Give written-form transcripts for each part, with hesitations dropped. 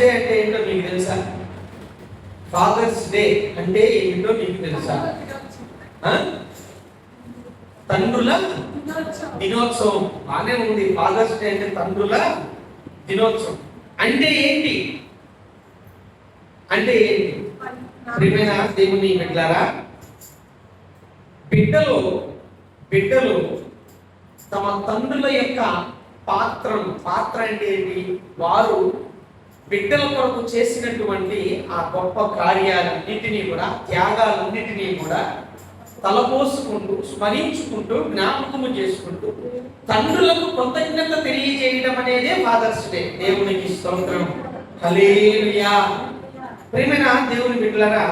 Day అంటే ఏంటో మీకు తెలుసా? ఫాదర్స్ డే అంటే ఏంటో మీకు తెలుసా? తండ్రుల దినోత్సవం. బానే ఉంది. ఫాదర్స్ డే అంటే తండ్రుల దినోత్సవం అంటే ఏంటి? అంటే ఏంటి? ప్రియమైన దేవుని బిడ్డలారా, బిడ్డలు తమ తండ్రుల యొక్క పాత్ర అంటే ఏంటి? వారు బిడ్డల కొరకు చేసినటువంటి ఆ గొప్ప కార్యాలన్నిటినీ కూడా, త్యాగాలన్నిటినీ కూడా తలపోసుకుంటూ, స్మరించుకుంటూ, జ్ఞాపకము చేసుకుంటూ తండ్రులకు కృతజ్ఞత తెలియజేయడం అనేదే ఫాదర్స్ డే. దేవునికి స్తోత్రం, హల్లెలూయా. ప్రియమైన దేవుని బిడ్డలారా,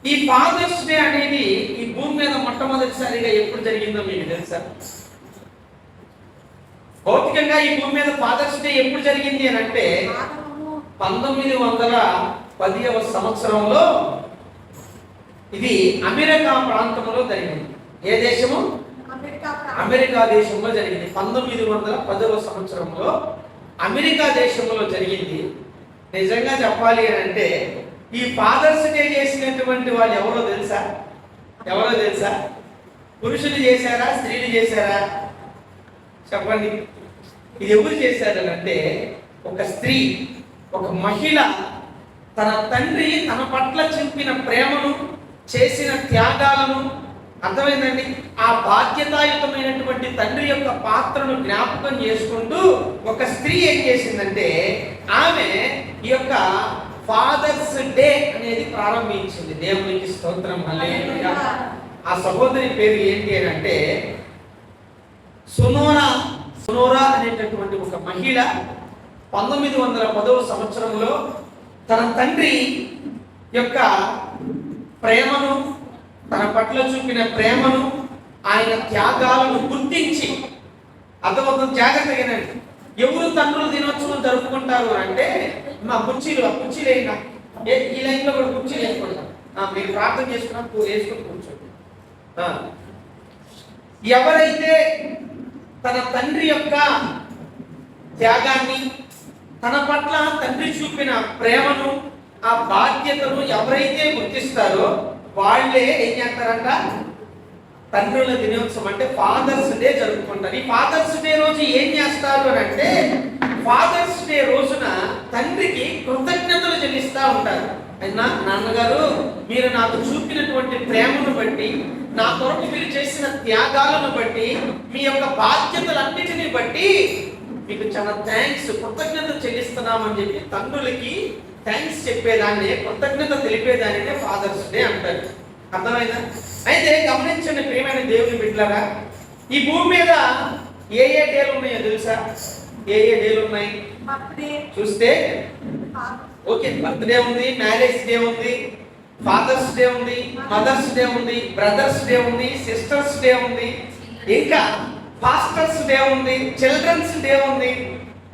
ఈ ఫాదర్స్ డే అనేది ఈ భూమి మీద మొట్టమొదటిసారిగా ఎప్పుడు జరిగిందో మీకు తెలుసా? భౌతికంగా ఈ భూమి మీద ఫాదర్స్ డే ఎప్పుడు జరిగింది అని అంటే 1910వ సంవత్సరంలో ఇది అమెరికా ప్రాంతంలో జరిగింది. ఏ దేశము? అమెరికా దేశంలో జరిగింది. 1910వ సంవత్సరంలో అమెరికా దేశంలో జరిగింది. నిజంగా చెప్పాలి అని అంటే ఈ ఫాదర్స్ డే చేసినటువంటి వాళ్ళు ఎవరో తెలుసా? పురుషులు చేశారా, స్త్రీలు చేశారా? చెప్పండి. ఇది ఎవరు చేశారు అంటే ఒక స్త్రీ, ఒక మహిళ తన తండ్రి తన పట్ల చూపిన ప్రేమను, చేసిన త్యాగాలను, అర్థమైందండి, ఆ బాధ్యతాయుతమైనటువంటి తండ్రి యొక్క పాత్రను జ్ఞాపకం చేసుకుంటూ ఒక స్త్రీ ఏం చేసిందంటే ఆమె ఈ యొక్క ఫాదర్స్ డే అనేది ప్రారంభించింది. దేవునికి స్తోత్రం, హల్లెలూయా. ఆ సహోదరి పేరు ఏంటి అని అంటే సొనోరా అనేటటువంటి ఒక మహిళ 1910వ సంవత్సరంలో తన తండ్రి యొక్క ప్రేమను, తన పట్ల చూపిన ప్రేమను, ఆయన త్యాగాలను గుర్తించి, అర్థమవుతుంది, జాగ్రత్తగా ఎవరు తండ్రుల దినోత్సవం జరుపుకుంటారు అంటే మా కుర్చీలు అయినా ఈ లైన్లో కూడా కుర్చీలు వేసుకుంటాం. మీరు ప్రార్థన చేసుకున్నప్పుడు వేసుకుని కూర్చోండి. ఎవరైతే తన తండ్రి యొక్క త్యాగాన్ని, తన పట్ల తండ్రి చూపిన ప్రేమను, ఆ బాధ్యతను ఎవరైతే గుర్తిస్తారో వాళ్ళే ఏం చేస్తారంట? తండ్రుల దినోత్సవం అంటే ఫాదర్స్ డే జరుపుకుంటారు. ఈ ఫాదర్స్ డే రోజు ఏం చేస్తారు అని అంటే ఫాదర్స్ డే రోజున తండ్రికి కృతజ్ఞతలు చెల్లిస్తూ ఉంటారు. అయినా నాన్నగారు, మీరు నాకు చూపినటువంటి ప్రేమను బట్టి, నా కొరకు మీరు చేసిన త్యాగాలను బట్టి, మీ యొక్క బాధ్యతలన్నిటిని బట్టి మీకు చాలా థ్యాంక్స్, కృతజ్ఞత చెల్లిస్తున్నామని చెప్పి తండ్రులకి థ్యాంక్స్ చెప్పేదాన్ని, కృతజ్ఞత తెలిపేదాన్ని ఫాదర్స్ డే అంటారు. అర్థమైందా? అయితే గమనించండి ప్రియమైన దేవుని బిడ్డలారా, ఈ భూమి మీద ఏ డేలు ఉన్నాయో తెలుసా? ఏ డేలు ఉన్నాయి చూస్తే, ఓకే, బర్త్డే ఉంది, మ్యారేజ్ డే ఉంది, ఫాదర్స్ డే ఉంది, మదర్స్ డే ఉంది, బ్రదర్స్ డే ఉంది, సిస్టర్స్ డే ఉంది, ఇంకా ఫాస్టర్స్ డే ఉంది, చిల్డ్రన్స్ డే ఉంది.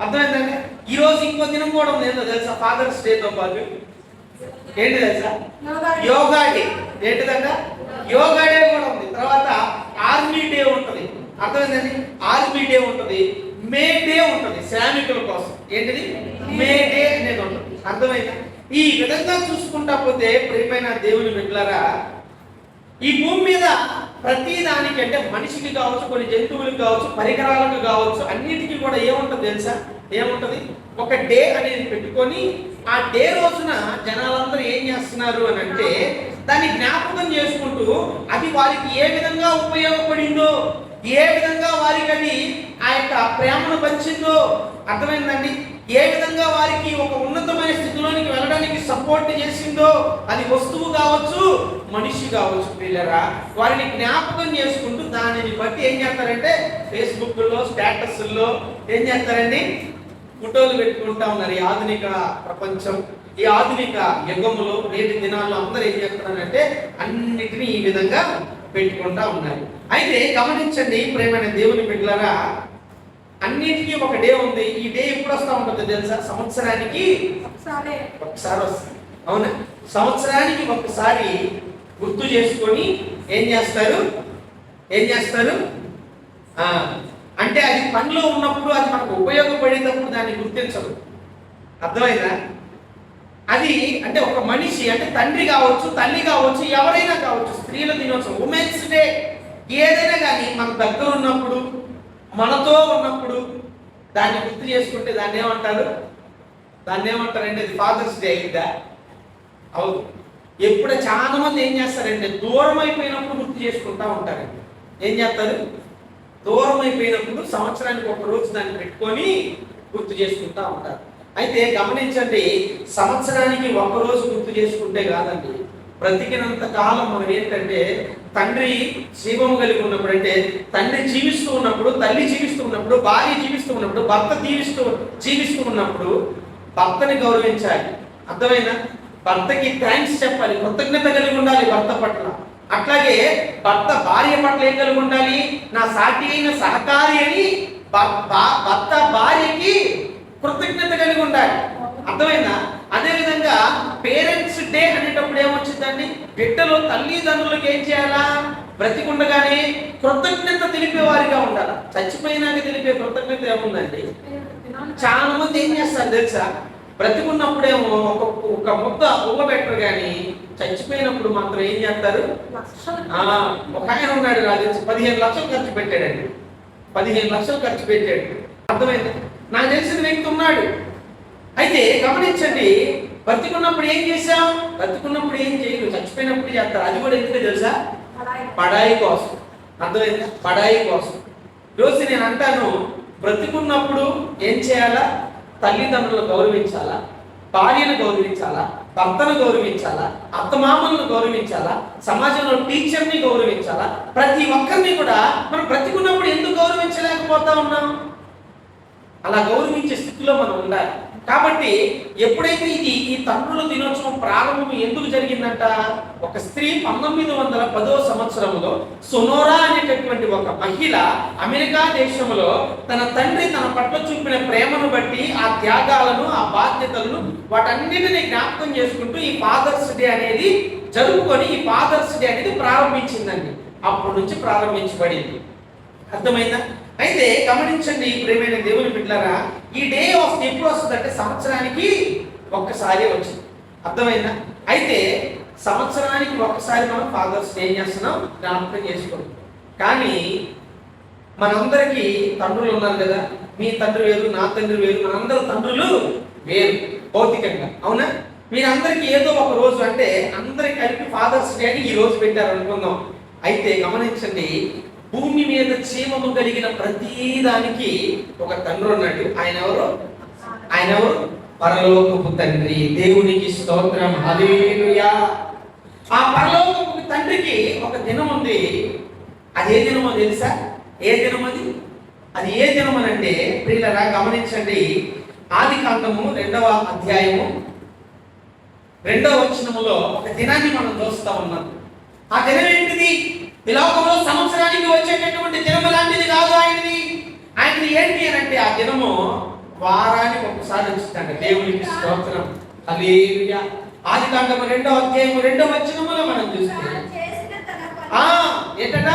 అర్థమైందండి? ఈ రోజు ఇంకో దినం కూడా ఉంది. ఏంటో తెలుసా? ఫాదర్స్ డే తో పాటు ఏంటి తెలుసా? యోగా డే. ఏంటిదంట? యోగా డే కూడా ఉంది. తర్వాత ఆర్మీ డే ఉంటుంది. అర్థమైందండి? ఆర్మీ డే ఉంటుంది, మే డే ఉంటుంది, శ్రామికుల కోసం. ఏంటిది? మే డే అనేది ఉంటుంది. అర్థమైందా? ఈ విధంగా చూసుకుంటా పోతే ప్రియమైన దేవుని బిడ్డలారా, ఈ భూమి మీద ప్రతి దానికి, అంటే మనిషికి కావచ్చు, కొన్ని జంతువులకు కావచ్చు, పరికరాలకు కావచ్చు, అన్నిటికీ కూడా ఏముంటుంది తెలుసా? ఏముంటుంది? ఒక డే అనేది పెట్టుకొని ఆ డే రోజున జనాలందరూ ఏం చేస్తున్నారు అని అంటే దాన్ని జ్ఞాపకం చేసుకుంటూ అది వారికి ఏ విధంగా ఉపయోగపడిందో, ఏ విధంగా వారికి అది ఆ యొక్క ప్రేమను పంచిందో, అర్థమైందండి, ఏ విధంగా వారికి ఒక ఉన్నతమైన స్థితిలోనికి వెళ్ళడానికి సపోర్ట్ చేసిందో, అది వస్తువు కావచ్చు, మనిషి కావచ్చు, పిల్లరా, వారిని జ్ఞాపకం చేసుకుంటూ దానిని బట్టి ఏం చేస్తారంటే ఫేస్బుక్లో, స్టేటస్ల్లో ఏం చేస్తారండి, ఫోటోలు పెట్టుకుంటా ఉన్నారు. ఈ ఆధునిక ప్రపంచం, ఈ ఆధునిక యుగంలో, నేటి దినాల్లో అందరూ ఏం చేస్తున్నారంటే అన్నిటినీ ఈ విధంగా పెట్టుకుంటా ఉన్నారు. అయితే గమనించండి ప్రేమైన దేవుని బిడ్డలారా, అన్నిటికీ ఒక డే ఉంది. ఈ డే ఎప్పుడు వస్తూ ఉంటుంది తెలుసా? సంవత్సరానికి ఒకసారి వస్తుంది. అవునా? సంవత్సరానికి ఒకసారి గుర్తు చేసుకొని ఏం చేస్తారు? అంటే అది పనిలో ఉన్నప్పుడు, అది మనకు ఉపయోగపడేటప్పుడు దాన్ని గుర్తించదు. అర్థమైందా? అది అంటే ఒక మనిషి అంటే తండ్రి కావచ్చు, తల్లి కావచ్చు, ఎవరైనా కావచ్చు, స్త్రీల దినోత్సవం, ఉమెన్స్ డే, ఏదైనా కానీ మన దగ్గర ఉన్నప్పుడు, మనతో ఉన్నప్పుడు దాన్ని గుర్తు చేసుకుంటే దాన్ని ఏమంటారు? దాన్ని ఏమంటారంటే అది ఫాదర్స్ డే అయిందా? అవును. ఎప్పుడు చాలా మంది ఏం చేస్తారంటే దూరం అయిపోయినప్పుడు గుర్తు చేసుకుంటా ఉంటారండి. ఏం చేస్తారు? దూరం అయిపోయినప్పుడు సంవత్సరానికి ఒక రోజు దాన్ని పెట్టుకొని గుర్తు చేసుకుంటా ఉంటారు. అయితే గమనించండి, సంవత్సరానికి ఒక రోజు గుర్తు చేసుకుంటే కాదండి, బ్రతికినంత కాలం మనం ఏంటంటే తండ్రి జీవము కలిగి ఉన్నప్పుడు, అంటే తండ్రి జీవిస్తూ ఉన్నప్పుడు, తల్లి జీవిస్తూ ఉన్నప్పుడు, భార్య జీవిస్తూ ఉన్నప్పుడు, భర్త జీవిస్తూ ఉన్నప్పుడు భర్తని గౌరవించాలి. అర్థమైనా? భర్తకి థ్యాంక్స్ చెప్పాలి, కృతజ్ఞత కలిగి ఉండాలి భర్త పట్ల. అట్లాగే భర్త భార్య పట్ల ఏం కలిగి ఉండాలి? నా సాటి అయిన సహకారి అని భర్త భార్యకి కృతజ్ఞత కలిగి ఉండాలి. అర్థమైందా? అదేవిధంగా పేరెంట్స్ డే అనేటప్పుడు ఏమొచ్చిందండి? బిడ్డలు తల్లిదండ్రులకు ఏం చేయాలా? బ్రతికుండగానే కృతజ్ఞత తెలిపే వారిగా ఉండాలి. చచ్చిపోయినాక తెలిపే కృతజ్ఞత ఏముందండి? చాలా మంది ఏం చేస్తారు తెలుసా? బ్రతికున్నప్పుడేమో ఒక ముద్ద పెట్టరు కానీ చచ్చిపోయినప్పుడు మాత్రం ఏం చేస్తారు? ఒక ఆయన ఉన్నాడు, నాకు తెలిసి 15 లక్షలు ఖర్చు పెట్టాడండి. 15 లక్షలు ఖర్చు పెట్టాడు. అర్థమైంది? నాకు తెలిసిన వ్యక్తి ఉన్నాడు. అయితే గమనించండి, బ్రతికున్నప్పుడు ఏం చేశాం? బ్రతికున్నప్పుడు ఏం చేయరు, చచ్చిపోయినప్పుడు చేస్తారు. అది కూడా ఎందుకు తెలుసా? పడాయి కోసం. అర్థమైందా? పడాయి కోసం. రోజు నేను అంటాను, బ్రతికున్నప్పుడు ఏం చేయాలా? తల్లిదండ్రులను గౌరవించాలా, భార్యను గౌరవించాలా, భర్తను గౌరవించాలా, అత్తమామలను గౌరవించాలా, సమాజంలో టీచర్ని గౌరవించాలా. ప్రతి ఒక్కరిని కూడా మనం బ్రతికున్నప్పుడు ఎందుకు గౌరవించలేకపోతా ఉన్నాం? అలా గౌరవించే స్థితిలో మనం ఉండాలి. కాబట్టి ఎప్పుడైతే ఈ తండ్రుల దినోత్సవం ప్రారంభం ఎందుకు జరిగిందంట? ఒక స్త్రీ 1910వ సంవత్సరంలో సొనోరా అనేటటువంటి ఒక మహిళ అమెరికా దేశంలో తన తండ్రి తన పట్ల చూపిన ప్రేమను బట్టి, ఆ త్యాగాలను, ఆ బాధ్యతలను, వాటన్నిటిని జ్ఞాపకం చేసుకుంటూ ఈ ఫాదర్స్ డే అనేది జరుపుకొని ఈ ఫాదర్స్ డే అనేది ప్రారంభించిందండి. అప్పటి నుంచి ప్రారంభించబడింది. అర్థమైందా? అయితే గమనించండి ప్రియమైన దేవుని బిడ్డలారా, ఈ డే ఆఫ్ ఎప్పుడు వస్తుందంటే సంవత్సరానికి ఒక్కసారి వచ్చింది. అర్థమైందా? అయితే సంవత్సరానికి ఒక్కసారి మనం ఫాదర్స్ డే ఏం చేస్తున్నాం? జ్ఞాపకం చేసుకోండి. కానీ మనందరికీ తండ్రులు ఉన్నారు కదా. మీ తండ్రి వేరు, నా తండ్రి వేరు, మనందరూ తండ్రులు వేరు భౌతికంగా. అవునా? మీరందరికీ ఏదో ఒక రోజు, అంటే అందరికి కలిపి ఫాదర్స్ డే అని ఈ రోజు పెట్టారు అనుకుందాం. అయితే గమనించండి, భూమి మీద జీవము కలిగిన ప్రతిదానికి ఒక తండ్రి ఉన్నాడు. ఆయన ఎవరు? ఆయన ఎవరు? పరలోకపు తండ్రి. దేవునికి స్తోత్రం, హల్లెలూయా. ఆ పరలోకపు తండ్రికి ఒక దినం ఉంది. అదే దినమో తెలుసా? ఏ దినం అది? అది ఏ దినం అని అంటే ప్రియులారా గమనించండి, ఆదికాండము 2వ అధ్యాయము 2వ వచనములో ఒక దినాన్ని మనం చూస్తా ఉన్నాం. ఆ దినం ఏంటిది? ఈ లోకంలో సంవత్సరానికి వచ్చేటటువంటి దినము లాంటిది కాదు ఆయనది. ఆయనది ఏంటి అని అంటే ఆ దినము వారానికి ఒకసారి వచ్చిందంట. దేవునికి స్తోత్రం, హల్లెలూయా. ఆదికాండము 2వ అధ్యాయము 2వ వచనములో మనం చూస్తే ఏంటట?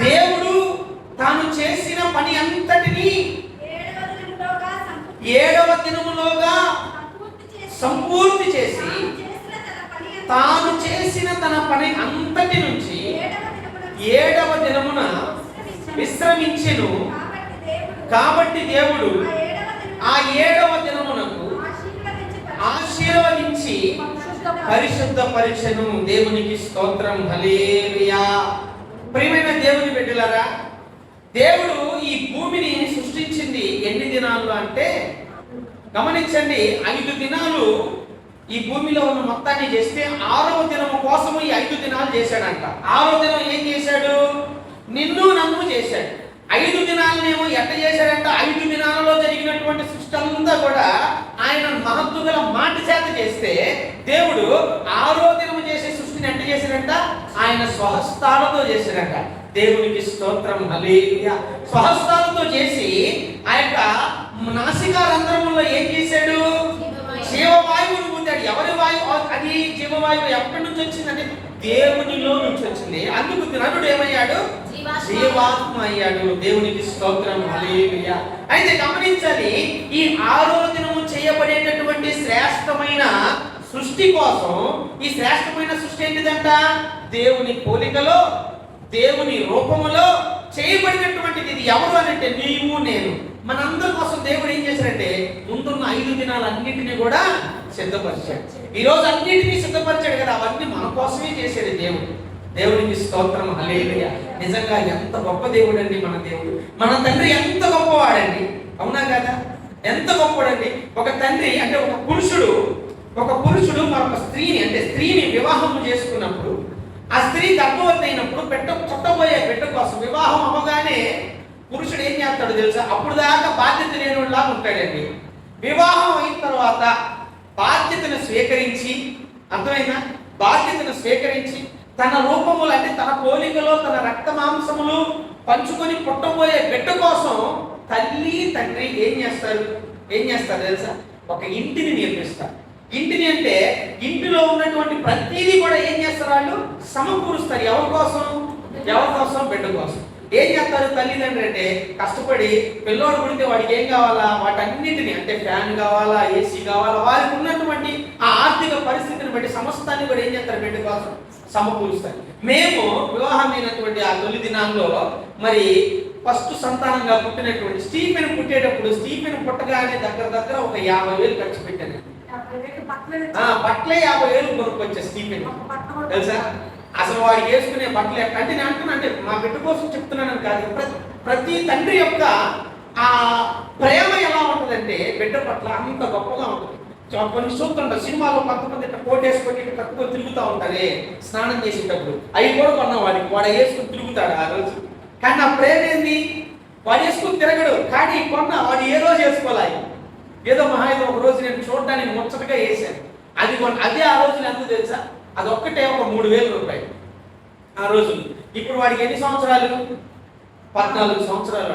దేవుడు తాను చేసిన పని అంతటిని 7వ దినములోగా సంపూర్తి చేసి తాను చేసిన తన పని అంతటి నుంచి 7వ దినమున విశ్రమించెను. కాబట్టి దేవుడు ఆ 7వ దినమునకు ఆశీర్వదించి పరిశుద్ధపరిచెను. దేవునికి స్తోత్రం, హల్లెలూయా. ప్రియమైన దేవుని బిడ్డలారా, దేవుడు ఈ భూమిని సృష్టించింది ఎన్ని దినాలు అంటే గమనించండి, 5 దినాలు ఈ భూమిలో ఉన్న మొత్తాన్ని చేస్తే 6వ దినము కోసము ఈ 5 దినాలు చేశాడంట. 6వ దినం ఏం చేశాడు? నిన్ను నన్ను చేశాడు. 5 దినాలనేమో ఎట్ట చేశాడంట? 5 దినాలలో జరిగినటువంటి సృష్టి అంతా కూడా ఆయన మహత్తు గల మాట చేత చేస్తే, దేవుడు 6వ దినము చేసే సృష్టిని ఎట్ట చేశాడంట? ఆయన స్వహస్తాలతో చేశాడంట. దేవునికి స్తోత్రం, హల్లెలూయా. స్వహస్తాలతో చేసి ఆ యొక్క నాసికా రంధ్రములో ఏం చేశాడు? జీవవాయువును ఊదాడు. ఎవరి వాయువు అది? జీవవాయువు ఎక్కడి నుంచి వచ్చిందంటే దేవునిలో నుంచి వచ్చింది. అందుకు నరుడు ఏమయ్యాడు? జీవాత్మ అయ్యాడు. దేవునికి స్తోత్రం, హల్లెలూయా. అయితే గమనించాలి, ఈ 6వ దినము చేయబడేటటువంటి శ్రేష్టమైన సృష్టి కోసం, ఈ శ్రేష్టమైన సృష్టి ఏంటిదంట? దేవుని పోలికలో, దేవుని రూపములో చేయబడినటువంటిది. ఇది ఎవరు అని అంటే నీవు నేను. మనందరి కోసం దేవుడు ఏం చేశాడంటే ముందున్న 5 దినాలన్నింటినీ కూడా సిద్ధపరిచాడు. ఈ రోజు అన్నింటినీ సిద్ధపరిచాడు కదా, అవన్నీ మన కోసమే చేశాడు దేవుడు. దేవునికి స్తోత్రం, హల్లెలూయా. నిజంగా ఎంత గొప్ప దేవుడు అండి మన దేవుడు. మన తండ్రి ఎంత గొప్పవాడండి, అవునా కదా? ఎంత గొప్పవాడండి. ఒక తండ్రి అంటే ఒక పురుషుడు మరొక స్త్రీని అంటే స్త్రీని వివాహం చేసుకున్నప్పుడు, ఆ స్త్రీ గర్భవతి అయినప్పుడు పుట్టబోయే బిడ్డ కోసం వివాహం అవ్వగానే పురుషుడు ఏం చేస్తాడో తెలుసా? అప్పుడు దాకా బాధ్యత లేనిలా ఉంటాడండి. వివాహం అయిన తర్వాత బాధ్యతను స్వీకరించి, అర్థమైనా, బాధ్యతను స్వీకరించి తన రూపములు అంటే తన పోలికలో తన రక్త మాంసములు పంచుకొని పుట్టబోయే బిడ్డ కోసం తల్లి తండ్రి ఏం చేస్తారు తెలుసా? ఒక ఇంటిని నిర్మిస్తారు. ఇంటిని అంటే ఇంటిలో ఉన్నటువంటి ప్రతిదీ కూడా ఏం చేస్తారు? వాళ్ళు సమకూరుస్తారు. ఎవరి కోసం? బిడ్డ కోసం. ఏం చేస్తారు తల్లిదండ్రులు అంటే? కష్టపడి పిల్లోడు పుడితే వాడికి ఏం కావాలా, వాటన్నిటిని అంటే ఫ్యాన్ కావాలా, ఏసీ కావాలా, వారికి ఉన్నటువంటి ఆ ఆర్థిక పరిస్థితిని బట్టి సమస్తాన్ని కూడా ఏం చేస్తారు? బిడ్డ కోసం సమకూరుస్తారు. మేము వివాహమైనటువంటి ఆ తొలి దినాల్లో మరి ఫస్ట్ సంతానంగా పుట్టినటువంటి స్టీఫెన్ పుట్టగానే దగ్గర ఒక 50,000 ఖర్చు పెట్టాను. బట్టలే 50,000 కొనుక్కొచ్చా స్టీఫెన్, తెలుసా? అసలు వాడికి వేసుకునే బట్టలు అంటే నేను అంటున్నా, అంటే మా బిడ్డ కోసం చెప్తున్నాను కాదు. ప్రతి తండ్రి యొక్క ఆ ప్రేమ ఎలా ఉంటుందంటే బిడ్డ పట్ల అంత గొప్పగా ఉంటుంది. కొన్ని చూస్తుంటారు సినిమాలో, కొంతమంది ఇట్లా కోట్ వేసుకొని ఇట్లా కట్టుకొని తిరుగుతూ ఉంటారే స్నానం చేసేటప్పుడు. అవి కూడా కొన్నాం వాడు వేసుకుని తిరుగుతాడు ఆ రోజు. కానీ నా ప్రేమ ఏంది? వాడు వేసుకుని తిరగడు, కానీ వాడు ఏ రోజు వేసుకోవాలి. ఏదో మహాయిదో ఒక రోజు నేను చూడడానికి ముచ్చటగా వేసాను. అదే ఆ రోజులు ఎంత తెలుసా? అది ఒక్కటే ఒక 3,000 రూపాయలు ఆ రోజు. ఇప్పుడు వాడికి ఎన్ని సంవత్సరాలు? 14 సంవత్సరాలు.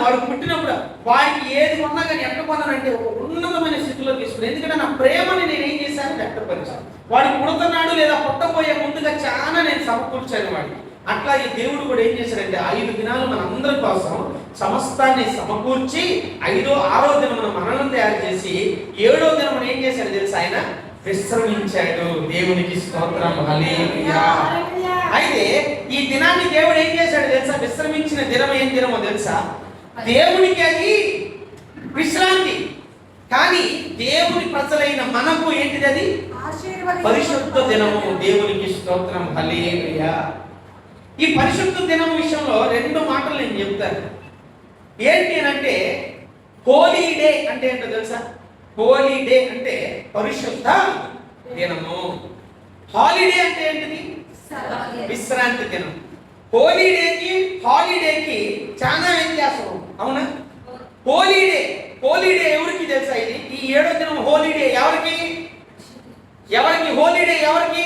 వాడు పుట్టినప్పుడు వాడికి ఏది కొన్నా కానీ ఎక్కడ కొన్నానంటే ఒక ఉన్నతమైన స్థితిలో తీసుకుని, ఎందుకంటే నా ప్రేమని నేను ఏం చేశాను? వ్యక్తపరిచాను. వాడు పుడుతున్నాడు లేదా పుట్టబోయే ముందుగా చాలా నేను సమకూర్చాను వాడికి. అట్లాగే దేవుడు కూడా ఏం చేశాడంటే 5 దినాలు మనందరి కోసం సమస్తాన్ని సమకూర్చి 6వ దినమున మనల్ని తయారు చేసి 7వ దినమున ఏం చేశాడు తెలుసా? ఆయన విశ్రమించాడు. దేవునికి స్తోత్రం, హల్లెలూయా. అయితే ఈ దినాన్ని దేవుడు ఏం చేశాడు తెలుసా? విశ్రమించిన దినం ఏం దినమో తెలుసా? దేవునికి అది విశ్రాంతి, కానీ దేవుని ప్రజలైన మనకు ఏంటిది? అది పరిశుద్ధ దినము. దేవునికి స్తోత్రం, హల్లెలూయా. ఈ పరిశుద్ధ దినం విషయంలో 2 మాటలు నేను చెప్తాను. ఏంటి అంటే హోలీ డే అంటే ఏంటో తెలుసా? హోలీ డే అంటే పరిశుద్ధ దినము. హాలిడే అంటే ఏంటిది? విశ్రాంతి దినం. హాలిడేకి చాలా వ్యత్యాసం, అవునా? హోలీడే ఎవరికి తెలుసా? ఇది ఈ 7వ దినం హోలీడే ఎవరికి? హోలీడే ఎవరికి?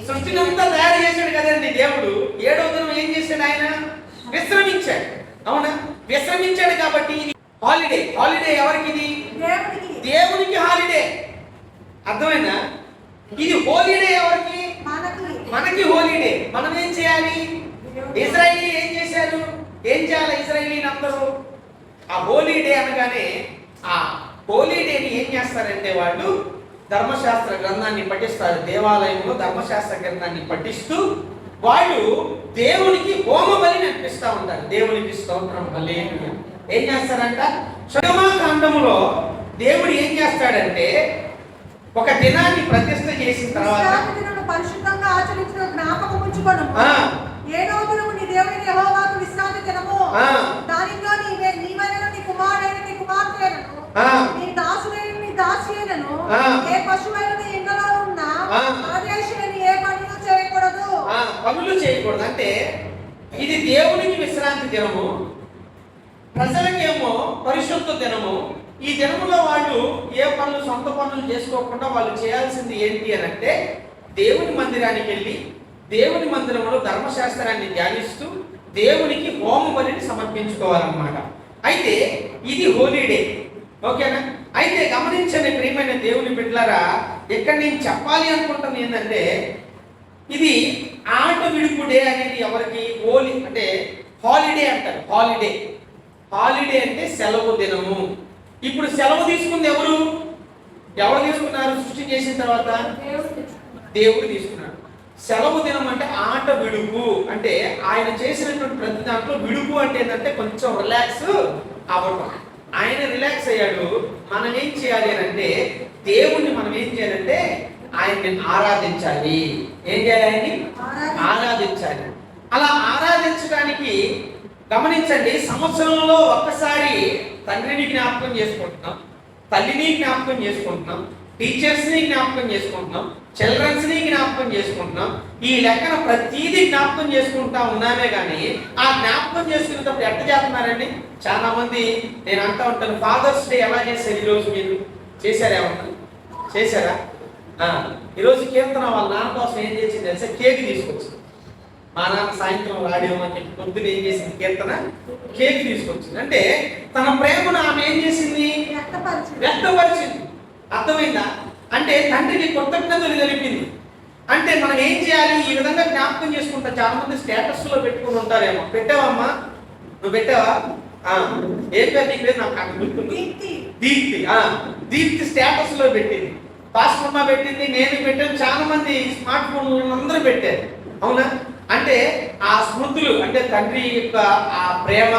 సృష్టినంతా తయారు చేశాడు కదండి దేవుడు. 7వ దినం ఏం చేశాడు? ఆయన విశ్రమించాడు, అవునా? విశ్రమించాడు కాబట్టి ఇది హాలిడే. ఎవరికి? ఇది దేవునికి హాలిడే. అర్థమైనా? ఇది హోలీడే ఎవరికి? మనకి హోలీడే. మనం ఏం చేయాలి? ఇశ్రాయేలీ ఏం చేశారు? ఏం చేయాలి ఇశ్రాయేలీని అందరూ? ఆ హోలీడే అనగానే ఆ హోలీడేని ఏం చేస్తారంటే వాళ్ళు ధర్మశాస్త్ర గ్రంథాన్ని పఠిస్తారు. దేవాలయంలో ధర్మశాస్త్ర గ్రంథాన్ని పఠిస్తూ వాళ్ళు దేవునికి హోమ బలిని అర్పిస్తూ ఉంటారు. దేవునికి స్తోత్రం, హల్లెలూయా. ఏం చేస్తారంట? సొలొమోను దేవుడు ఏం చేస్తాడంటే ఒక దినాన్ని ప్రతిష్ఠ చేసిన తర్వాత పరిశుద్ధంగా ఆచరించిన జ్ఞాపకం ఉంచుకొను. 7వ దినము నీ దేవుని యెహోవాకు విశ్రాంతి దినము. దానిలో నీవైన నీ కుమారుడైన నీ కుమార్తెలను, నీ దాసుడైన నీ దాసియలను, ఏ పశువైన నీ ఇంట్లో ఉన్న పరదేశీయుని ఏ పనులు చేయకూడదు. అంటే ఇది దేవునికి విశ్రాంతి దినము, ప్రజలకేమో పరిశుద్ధ దినము. ఈ దినములో వాళ్ళు ఏ పనులు, సొంత పనులు చేసుకోకుండా వాళ్ళు చేయాల్సింది ఏంటి అని అంటే దేవుని మందిరానికి వెళ్ళి దేవుని మందిరంలో ధర్మశాస్త్రాన్ని ధ్యానిస్తూ దేవునికి హోమ బలిని సమర్పించుకోవాలన్నమాట. అయితే ఇది హోలీడే, ఓకేనా? అయితే గమనించండి ప్రియమైన దేవుని బిడ్డలారా, ఇక్కడ నేను చెప్పాలి అనుకుంటాను ఏంటంటే ఇది ఆట విడుపు డే అనేది ఎవరికి? హోలీ అంటే హాలిడే అంటారు. హాలిడే అంటే సెలవు దినము. ఇప్పుడు సెలవు తీసుకుంది ఎవరు? ఎవరు తీసుకున్నారు సృష్టి చేసిన తర్వాత? దేవుడు తీసుకున్నాడు. సెలవు దినం అంటే ఆట విడుపు, అంటే ఆయన చేసినటువంటి ప్రతి దాంట్లో విడుపు అంటే ఏంటంటే కొంచెం రిలాక్స్ అవ్వటం. ఆయన రిలాక్స్ అయ్యాడు. మనం ఏం చేయాలి అని అంటే దేవుణ్ణి మనం ఏం చేయాలంటే ఆయన్ని ఆరాధించాలి. ఏం చేయాలి? ఆయన్ని ఆరాధించాలి. అలా ఆరాధించడానికి గమనించండి, సంవత్సరంలో ఒక్కసారి తండ్రిని జ్ఞాపకం చేసుకుంటున్నాం, తల్లిని జ్ఞాపకం చేసుకుంటున్నాం, టీచర్స్ ని జ్ఞాపకం చేసుకుంటున్నాం, చిల్డ్రన్స్ ని జ్ఞాపకం చేసుకుంటున్నాం. ఈ లెక్కన ప్రతిదీ జ్ఞాపకం చేసుకుంటా ఉన్నామే కానీ ఆ జ్ఞాపకం చేసుకునేటప్పుడు ఎట్ట చేస్తున్నారండి? చాలా మంది నేను అంటా ఉంటాను, ఫాదర్స్ డే ఎలా చేశారు ఈరోజు? మీరు చేశారా? ఏమన్నా చేశారా? ఈరోజు కీర్తన వాళ్ళ నాన్న కోసం ఏం చేసింది తెలుసా? కేక్ తీసుకొచ్చింది. మా నాన్న సాయంత్రం రాడేమని చెప్పి పొద్దున ఏం చేసింది? కీర్తన కేక్ తీసుకొచ్చింది. అంటే తన ప్రేమను ఆమె ఏం చేసింది? వ్యక్తపరిచింది. అర్థమైందా? అంటే తండ్రికి కృతజ్ఞతలు తెలిపింది. అంటే మనం ఏం చేయాలి? ఈ విధంగా జ్ఞాపకం చేసుకుంటా. చాలా మంది స్టేటస్ లో పెట్టుకుని ఉంటారేమో. పెట్టావమ్మా? నువ్వు పెట్టావా? ఏం పేరు నీకు లేదు, నాకు అక్కడ గుర్తుంది. దీప్తి. దీప్తి స్టేటస్ లో పెట్టింది, పాస్టర్ అమ్మ పెట్టింది, నేను పెట్టాను, చాలా మంది స్మార్ట్ ఫోన్లు అందరూ పెట్టారు. అవునా? అంటే ఆ స్మృతులు, అంటే తండ్రి యొక్క ఆ ప్రేమ,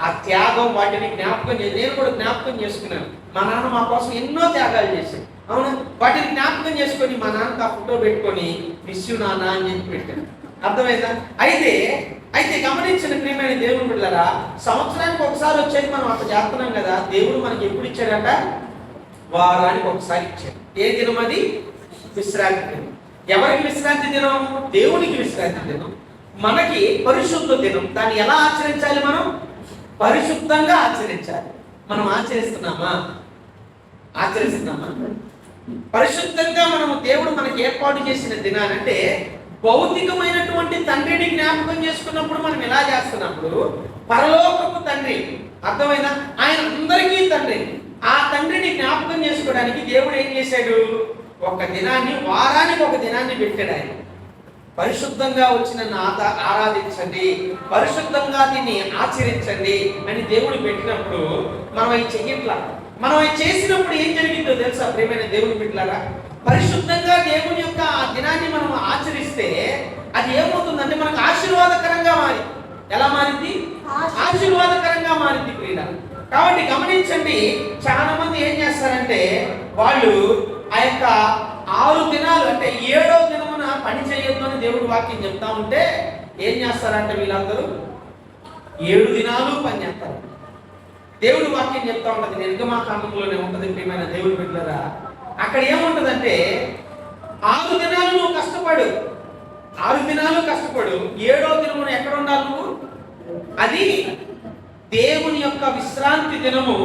ఆ త్యాగం, వాటిని జ్ఞాపకం చేసి నేను కూడా జ్ఞాపకం చేసుకున్నాను. మా నాన్న మా కోసం ఎన్నో త్యాగాలు చేశాడు. అవునా? వాటిని జ్ఞాపకం చేసుకొని మా నాన్నకి ఆ ఫోటో పెట్టుకొని మిస్ యు నాన్న అని చెప్పి పెట్టాను. అర్థమైందా? అయితే గమనించిన ప్రియమైన దేవుని బిడ్డలారా, సంవత్సరానికి ఒకసారి వచ్చేది మనం అట్లా చేస్తున్నాం కదా. దేవుడు మనకి ఎప్పుడు ఇచ్చాడట? వారానికి ఒకసారి ఇచ్చాడు. ఏ దినం అది? విశ్రాంతి దినం. ఎవరికి విశ్రాంతి దినం? దేవునికి విశ్రాంతి దినం. మనకి పరిశుద్ధ దినం. దాన్ని ఎలా ఆచరించాలి? మనం పరిశుద్ధంగా ఆచరించాలి. మనం ఆచరిస్తున్నామా? పరిశుద్ధంగా మనము దేవుడు మనకి ఏర్పాటు చేసిన దినానంటే భౌతికమైనటువంటి తండ్రిని జ్ఞాపకం చేసుకున్నప్పుడు మనం ఎలా చేస్తున్నప్పుడు పరలోకపు తండ్రి, అర్థమైనా? ఆయన అందరికీ తండ్రి. ఆ తండ్రిని జ్ఞాపకం చేసుకోవడానికి దేవుడు ఏం చేశాడు? ఒక దినాన్ని, వారానికి ఒక దినాన్ని పెట్టాడు. ఆయన పరిశుద్ధంగా వచ్చిన ఆరాధించండి, పరిశుద్ధంగా దీన్ని ఆచరించండి అని దేవుడు పెట్టినప్పుడు మనం అవి చెయ్యట్లా. మనం అవి చేసినప్పుడు ఏం జరిగిందో తెలుసా ప్రియమైన దేవుని బిడ్డలారా? పరిశుద్ధంగా దేవుని యొక్క ఆ దినాన్ని మనం ఆచరిస్తే అది ఏమవుతుందంటే మనకు ఆశీర్వాదకరంగా మారింది. ఎలా మారింది? ఆశీర్వాదకరంగా మారింది ప్రియుల. కాబట్టి గమనించండి, చాలా మంది ఏం చేస్తారంటే వాళ్ళు ఆ యొక్క 6 దినాలు అంటే 7వ దినమున పని చేయొద్దు అని దేవుడి వాక్యం చెప్తా ఉంటే ఏం చేస్తారంటే వీళ్ళందరూ 7 దినాలు పని చేస్తారు. దేవుడి వాక్యం చెప్తా ఉంటది, నిర్గమాకాండంలోనే ఉంటది ప్రియమైన దేవుడి బిడ్డలారా. అక్కడ ఏముంటదంటే 6 దినాలు నువ్వు కష్టపడు, 6 దినాలు కష్టపడు, 7వ దినమున ఎక్కడ ఉండాలి నువ్వు? అది దేవుని యొక్క విశ్రాంతి దినము.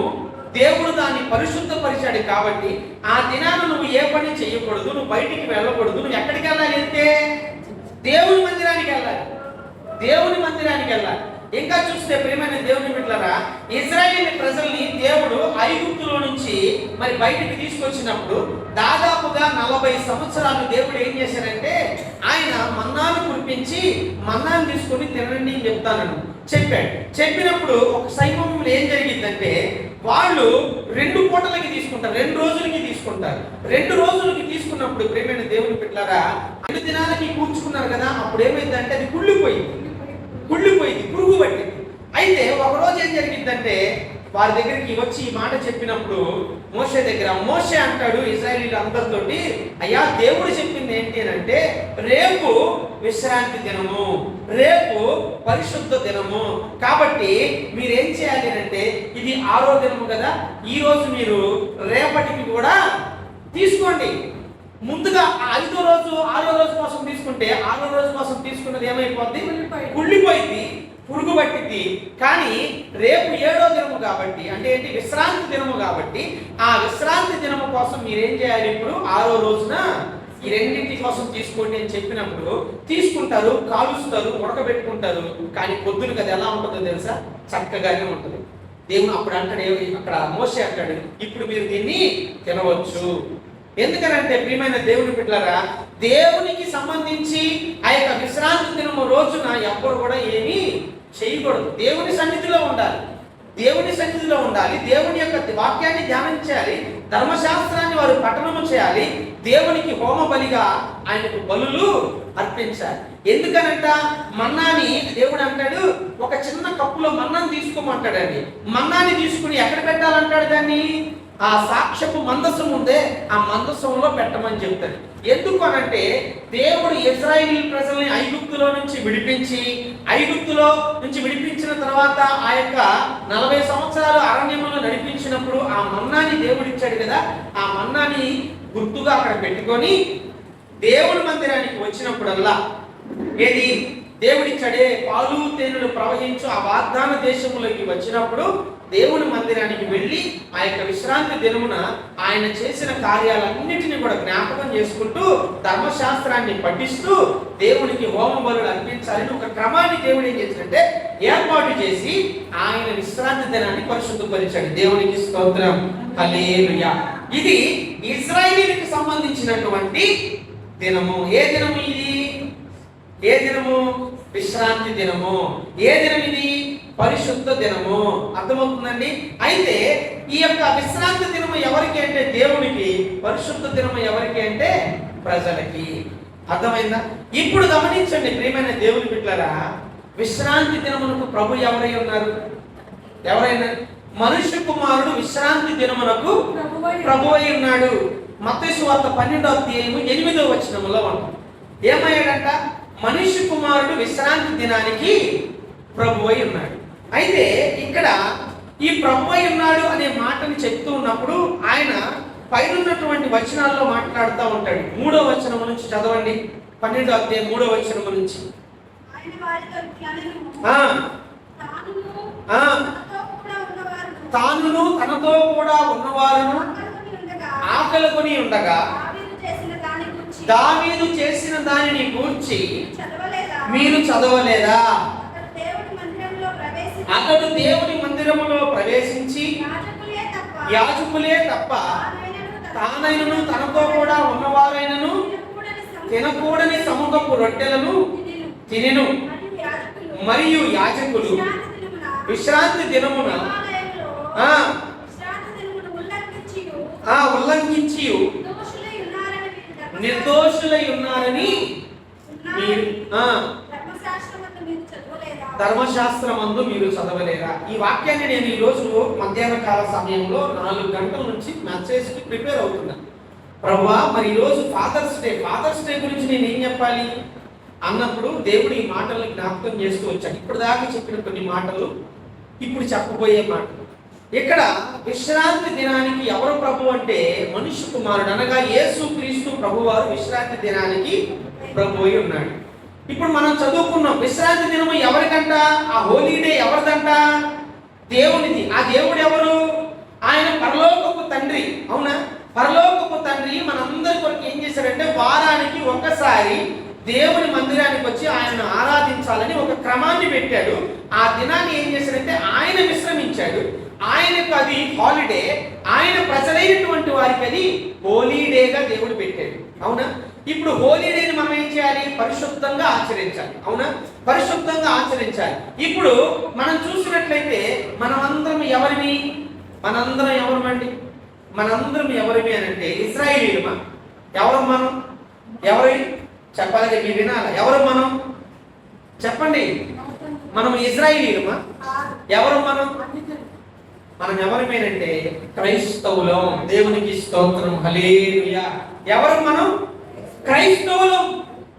దేవుడు దాన్ని పరిశుద్ధపరిచాడు కాబట్టి ఆ దినాన్ని నువ్వు ఏ పని చేయకూడదు, నువ్వు బయటికి వెళ్ళకూడదు. నువ్వు ఎక్కడికి వెళ్ళాలి అంటే దేవుని మందిరానికి వెళ్ళాలి. దేవుని మందిరానికి వెళ్ళాలి. ఇంకా చూస్తే ప్రియమైన దేవుని బిడ్డలారా, ఇశ్రాయేలు ప్రజల్ని దేవుడు ఐగుప్తులో నుంచి మరి బయటికి తీసుకొచ్చినప్పుడు దాదాపుగా 40 సంవత్సరాలు దేవుడు ఏం చేశారంటే ఆయన మన్నాను కురిపించి మన్నాను తీసుకొని తినండి అని చెప్తానని చెప్పాడు. చెప్పినప్పుడు ఒక సమయంలో ఏం జరిగిందంటే వాళ్ళు 2 పూటలకి తీసుకుంటారు, 2 రోజులకి తీసుకుంటారు. 2 రోజులకి తీసుకున్నప్పుడు ప్రియమైన దేవుని బిడ్డలారా 2 దినాలకి కూర్చుకున్నారు కదా, అప్పుడు ఏమైందంటే అది కుళ్ళిపోయింది, పురుగు పట్టింది. అయితే ఒక రోజు ఏం జరిగిందంటే వారి దగ్గరికి వచ్చి ఈ మాట చెప్పినప్పుడు మోషే దగ్గర మోషే అంటాడు ఇశ్రాయేలీయుల అందరితోటి, అయ్యా దేవుడు చెప్పింది ఏంటి అంటే రేపు విశ్రాంతి దినము, రేపు పరిశుద్ధ దినము, కాబట్టి మీరేం చేయాలి అంటే ఇది 6వ దినము కదా, ఈ రోజు మీరు రేపటికి కూడా తీసుకోండి. ముందుగా 5వ రోజు 6వ రోజు కోసం తీసుకుంటే 6వ రోజు కోసం తీసుకున్నది ఏమైపోద్ది? కుళ్ళిపోయింది, పురుగు పట్టింది. కానీ రేపు 7వ దినము కాబట్టి, అంటే ఏంటి? విశ్రాంతి దినము కాబట్టి ఆ విశ్రాంతి దినము కోసం మీరేం చేయాలి? ఇప్పుడు 6వ రోజున ఈ రెండింటి కోసం తీసుకోండి అని చెప్పినప్పుడు తీసుకుంటారు, కాలుస్తారు, ఉడకబెట్టుకుంటారు. కానీ పొద్దున కదా ఎలా ఉంటుందో తెలుసా? చక్కగానే ఉంటుంది. దేవుడు అప్పుడు అంటాడు, అక్కడ మోషే అంటాడు, ఇప్పుడు మీరు దీన్ని తినవచ్చు. ఎందుకనంటే ప్రియమైన దేవుని బిడ్డలారా, దేవునికి సంబంధించి ఆ యొక్క విశ్రాంతి దినము రోజున ఎవ్వరు కూడా ఏమీ చేయకూడదు. దేవుని సన్నిధిలో ఉండాలి, దేవుని యొక్క వాక్యాన్ని ధ్యానం చేయాలి, ధర్మశాస్త్రాన్ని వారు పఠనము చేయాలి, దేవునికి హోమ బలిగా ఆయనకు బలులు అర్పించాలి. ఎందుకనంట మన్నాని దేవుడు అంటాడు, ఒక చిన్న కప్పులో మన్నాను తీసుకోమంటాడండి. మన్నాని తీసుకుని ఎక్కడ పెట్టాలంటాడు? దాన్ని ఆ సాక్ష్యపు మందసం ఉందే ఆ మందసంలో పెట్టమని చెప్తాడు. ఎందుకు అనంటే దేవుడు ఇశ్రాయేలు ప్రజల్ని ఐగుప్తులో నుంచి విడిపించిన తర్వాత ఆ యొక్క 40 సంవత్సరాలు అరణ్యంలో నడిపించినప్పుడు ఆ మన్నాని దేవుడు ఇచ్చాడు కదా, ఆ మన్నాని గుర్తుగా అక్కడ పెట్టుకొని దేవుడి మందిరానికి వచ్చినప్పుడల్లా ఏది దేవుడిచ్చాడే పాలు తేనెలు ప్రవహించు ఆ వాగ్దాన దేశంలోకి వచ్చినప్పుడు దేవుని మందిరానికి వెళ్ళి ఆ యొక్క విశ్రాంతి దినమున ఆయన చేసిన కార్యాలన్నిటిని కూడా జ్ఞాపకం చేసుకుంటూ ధర్మశాస్త్రాన్ని పఠిస్తూ దేవునికి హోమ బలులు అర్పించాలని ఒక క్రమాన్ని దేవుడు ఏం చేశాడంటే ఏర్పాటు చేసి ఆయన విశ్రాంతి దినాన్ని పరిశుద్ధపరిచాడు. దేవునికి స్తోత్రం, హల్లెలూయా. ఇది ఇశ్రాయేలీయులకు సంబంధించినటువంటి దినము. ఏ దినము ఇది? ఏ దినము? విశ్రాంతి దినము. ఏ దినం ఇది? పరిశుద్ధ దినము. అర్థమవుతుందండి? అయితే ఈ యొక్క విశ్రాంతి దినము ఎవరికి అంటే దేవునికి, పరిశుద్ధ దినము ఎవరికి అంటే ప్రజలకి. అర్థమైందా? ఇప్పుడు గమనించండి ప్రియమైన దేవుని బిడ్డలారా, విశ్రాంతి దినమునకు ప్రభు ఎవరై ఉన్నారు? ఎవరైనా మనుష్య కుమారుడు విశ్రాంతి దినమునకు ప్రభు అయి ఉన్నాడు. మత్తయి సువార్త 12వ అధ్యాయము 8వ వచనములో ఉంటుంది. ఏమయ్యాడంట? మనుష్య కుమారుడు విశ్రాంతి దినానికి ప్రభు అయి ఉన్నాడు. అయితే ఇక్కడ ఈ ప్రభు అయి ఉన్నాడు అనే మాటని చెప్తూ ఉన్నప్పుడు ఆయన పైనున్నటువంటి వచనాల్లో మాట్లాడుతూ ఉంటాడు. 3వ వచనం నుంచి చదవండి. 12వ అధ్యాయం 3వ వచనం నుంచి. తానును తనతో కూడా ఉన్నవారును ఆకలికొని ఉండగా దావీదు చేసిన దానిని గూర్చి మీరు చదవలేదా? అతడు దేవుని మందిరములో ప్రవేశించి యాజకులే తప్ప తానైనను తనతో కూడా ఉన్నవారైనను తినకూడని సముఖపు రొట్టెలను తినెను. మరియు యాజకులు విశ్రాంతి దినమున ఉల్లంఘించి నిర్దోషులై ఉన్నారని ధర్మశాస్త్రమందు మీరు చదవలేరా? ఈ వాక్యాన్ని నేను ఈ రోజు మధ్యాహ్న కాల సమయంలో 4 గంటల నుంచి మెసేజ్కి ప్రిపేర్ అవుతున్నాను. ప్రభువా, మరి ఈరోజు ఫాదర్స్ డే గురించి నేను ఏం చెప్పాలి అన్నప్పుడు దేవుడు ఈ మాటలను జ్ఞాపకం చేస్తూ వచ్చాడు. ఇప్పుడు దాకా చెప్పిన కొన్ని మాటలు ఇప్పుడు చెప్పబోయే మాటలు. ఇక్కడ విశ్రాంతి దినానికి ఎవరు ప్రభు అంటే మనుష్య కుమారుడు అనగా యేసు క్రీస్తు ప్రభువారు విశ్రాంతి దినానికి ప్రభు అయి ఉన్నాడు. ఇప్పుడు మనం చదువుకున్నాం విశ్రాంతి దినము ఎవరికంట? ఆ హోలీడే ఎవరిదంట? దేవునిది. ఆ దేవుడు ఎవరు? ఆయన పరలోకపు తండ్రి. అవునా? పరలోకపు తండ్రి మనందరి కొరకు ఏం చేశాడంటే వారానికి ఒక్కసారి దేవుని మందిరానికి వచ్చి ఆయనను ఆరాధించాలని ఒక క్రమాన్ని పెట్టాడు. ఆ దినాన్ని ఏం చేశాడంటే ఆయన విశ్రమించాడు. ఆయనకు అది హాలిడే, ఆయన ప్రజలైనటువంటి వారికి అది హోలీడేగా దేవుడు పెట్టాడు. అవునా? ఇప్పుడు హోలీడేని మనం ఏం చేయాలి? పరిశుద్ధంగా ఆచరించాలి. అవునా? పరిశుద్ధంగా ఆచరించాలి. ఇప్పుడు మనం చూసినట్లయితే మనమందరం ఎవరిమి? మనందరం ఎవరమండి? మనందరం ఎవరిమి అని అంటే ఇశ్రాయేలీయులమా? ఎవరు మనం? ఎవరి చెప్పాలి, మీరు వినాలి. ఎవరు మనం? చెప్పండి. మనం ఇశ్రాయేలీయులమా? ఎవరు మనం? మనం ఎవరిమేనంటే క్రైస్తవులం. దేవునికి స్తోత్రం, హల్లెలూయా. ఎవరు మనం? క్రైస్తవులం.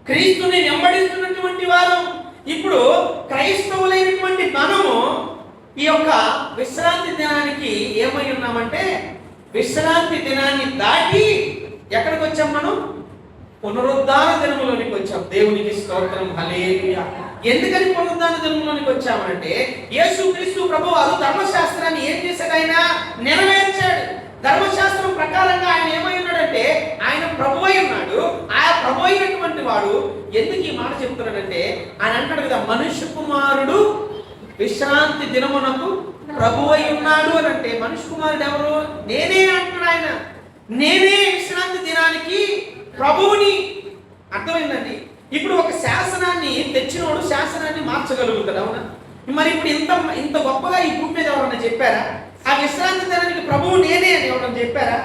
క్రీస్తుని వెంబడిస్తున్నటువంటి వారు. ఇప్పుడు క్రైస్తవులైనటువంటి మనము ఈ యొక్క విశ్రాంతి దినానికి ఏమై ఉన్నామంటే విశ్రాంతి దినాన్ని దాటి ఎక్కడికి వచ్చాం? మనం పునరుద్ధాన దినములోనికి వచ్చాం. దేవునికి స్తోత్రం, హల్లెలూయా. ఎందుకని పునరుద్ధాన దినములోనికి వచ్చామంటే యేసుక్రీస్తు ప్రభువారు ధర్మశాస్త్రాన్ని ఏం చేశాడు? ఆయన నెరవేర్చాడు. ధర్మశాస్త్రం ప్రకారంగా ఆయన ఏమై ఉన్నాడంటే ఆయన ప్రభు అయి ఉన్నాడు. ఆ ప్రభు అయినటువంటి వాడు ఎందుకు ఈ మాట చెప్తున్నాడంటే ఆయన అంటాడు కదా, మనుష్య కుమారుడు విశ్రాంతి దినమునకు ప్రభు అయి ఉన్నాడు అని అంటే మనుష్య కుమారుడు ఎవరు? నేనే అంటున్నాడు ఆయన. నేనే విశ్రాంతి దినానికి ప్రభువుని. అర్థమైందండి? ఇప్పుడు ఒక శాసనాన్ని తెచ్చినోడు శాసనాన్ని మార్చగలుగుతాడు. అవునా? మరి ఇప్పుడు ఇంత గొప్పగా ఈ భూమి మీద ఎవరన్నా చెప్పారా? ఆ విశ్రాంతి దినానికి ప్రభువు నేనే అని ఎవరన్నా చెప్పారా?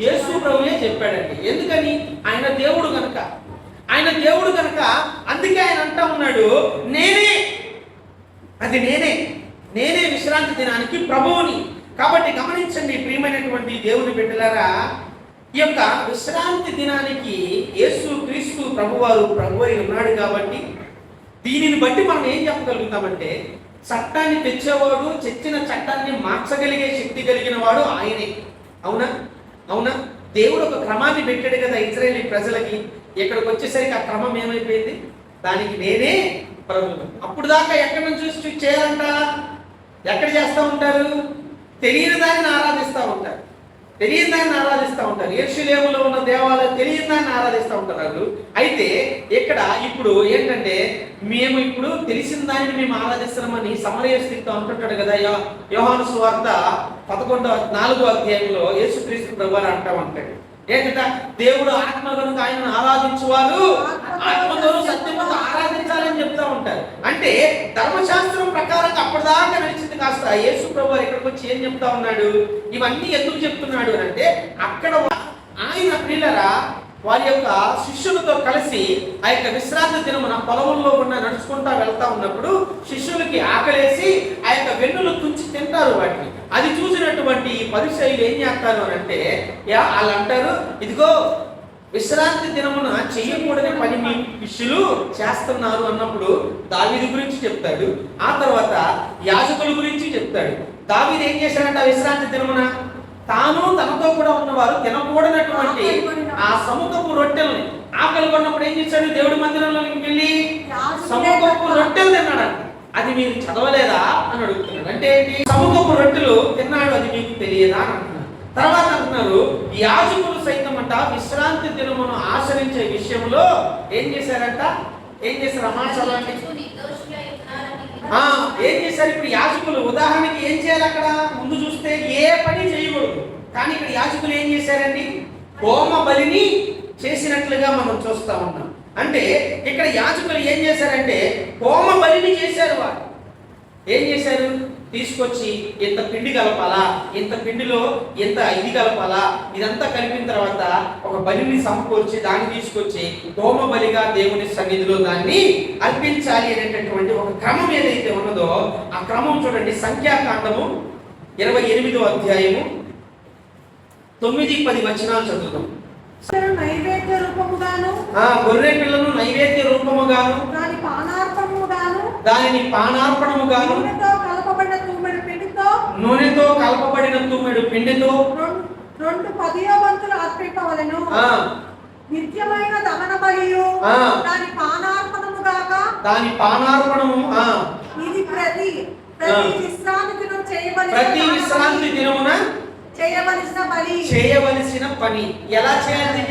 యేసు ప్రభువే చెప్పాడండి. ఎందుకని? ఆయన దేవుడు కనుక. ఆయన దేవుడు కనుక అందుకే ఆయన అంటా ఉన్నాడు, నేనే విశ్రాంతి దినానికి ప్రభువుని. కాబట్టి గమనించండి ప్రియమైనటువంటి దేవుని బిడ్డలారా, ఈ యొక్క విశ్రాంతి దినానికి యేసు క్రీస్తు ప్రభువారు ప్రభు అయి ఉన్నాడు. కాబట్టి దీనిని బట్టి మనం ఏం చెప్పగలుగుతామంటే, చట్టాన్ని తెచ్చేవాడు, తెచ్చిన చట్టాన్ని మార్చగలిగే శక్తి కలిగిన వాడు ఆయనే. అవునా? దేవుడు ఒక క్రమాన్ని పెట్టాడు కదా ఇశ్రాయేలీ ప్రజలకి. ఇక్కడికి వచ్చేసరికి ఆ క్రమం ఏమైపోయింది? దానికి నేనే ప్రభువు. అప్పుడు దాకా ఎక్కడి నుంచి చూసి చేయాలంట? ఎక్కడ చేస్తూ ఉంటారు? తెలియని దాన్ని ఆరాధిస్తూ ఉంటారు. యెరూషలేములో ఉన్న దేవాలయం తెలియని దాన్ని ఆరాధిస్తూ ఉంటారు. అయితే ఇక్కడ ఇప్పుడు ఏంటంటే, మేము ఇప్పుడు తెలిసిన దానిని మేము ఆరాధిస్తున్నామని సమరయ స్థితితో అంటుంటాడు కదా. యోహాను సువార్త 4వ అధ్యాయంలో యేసుక్రీస్తు ప్రభువారు అంటా ఉంటాడు ఏంటంటే, దేవుడు ఆత్మ కనుక ఆయనను ఆరాధించువారు ఆత్మతోనూ సత్యముతో ఆరాధించాలని చెప్తా ఉంటారు. అంటే ధర్మశాస్త్రం ప్రకారం అప్పటిదాకా నడిచింది కాస్త యేసు ప్రభువారు ఇక్కడికి వచ్చి ఏం చెప్తా ఉన్నాడు? ఇవన్నీ ఎందుకు చెప్తున్నాడు అంటే, అక్కడ ఆయన ప్రియులరా వారి యొక్క శిష్యులతో కలిసి ఆ యొక్క విశ్రాంతి దినమున పొలంలో ఉన్న నడుచుకుంటా వెళ్తా ఉన్నప్పుడు శిష్యులకి ఆకలేసి ఆ యొక్క వెన్నులు తుంచి తింటారు వాటిని. అది చూసినటువంటి పరిసయ్యులు ఏం చేస్తారు అంటే, వాళ్ళు అంటారు, ఇదిగో విశ్రాంతి దినమున చెయ్యకూడని పని మీ శిష్యులు చేస్తున్నారు అన్నప్పుడు దావీదు గురించి చెప్తాడు. ఆ తర్వాత యాజకుల గురించి చెప్తాడు. దావీదు ఏం చేశాడంట? విశ్రాంతి దినమున తాను తనతో కూడా ఉన్నవారు తినకూడనటువంటి ఆ సముఖపు రొట్టెల్ని, ఆకలి కొన్నప్పుడు ఏం చేశాడు? దేవుడి మందిరంలోకి వెళ్ళి సముఖపు రొట్టెలు తిన్నాడంట. అది మీరు చదవలేదా అని అడుగుతున్నాడు. అంటే ఏంటి? సముఖపు రొట్టెలు తిన్నాడు, అది మీకు తెలియదా అని అంటున్నారు. తర్వాత అంటున్నారు, యాజకులు సైతం అంట విశ్రాంతి దినమును ఆచరించే విషయంలో ఏం చేశారంట? ఏం చేశారు? అమాచలాంటి ఏం చేశారు? ఇప్పుడు యాజకులు ఉదాహరణకి ఏం చేయాలి? అక్కడ ముందు చూస్తే ఏ పని చేయకూడదు, కానీ ఇక్కడ యాజకులు ఏం చేశారండి? హోమ బలిని చేసినట్లుగా మనం చూస్తా ఉన్నాం. అంటే ఇక్కడ యాజకులు ఏం చేశారంటే హోమ బలిని చేశారు. వారు ఏం చేశారు? తీసుకొచ్చి ఇంత పిండి కలపాలా, ఇంత పిండిలో ఇంత ఇది కలపాలా, ఇదంతా కలిపిన తర్వాత ఒక బలిని సమకూర్చి దాన్ని తీసుకొచ్చి హోమ బలిగా దేవుని సన్నిధిలో దాన్ని అర్పించాలి అనేటటువంటి ఒక క్రమం ఏదైతే ఉన్నదో ఆ క్రమం చూడండి. సంఖ్యాకాండము 28వ అధ్యాయము 9-10 వచనాలు చదువుదాం. నైవేద్య రూపముగాను, గొర్రె పిల్లను నైవేద్య రూపముగాను, దానిని పానార్పణముగాను, నూనెతో కలపబడిన తూమెడు పిండితో 2/10 వంతులు అర్పింపవలెను. నిత్యమైన దహన బలియు దాని పానార్పణము ఇది ప్రతి విశ్రాంతి దినమున చేయవలసిన పని. ఎలా చేయాలి?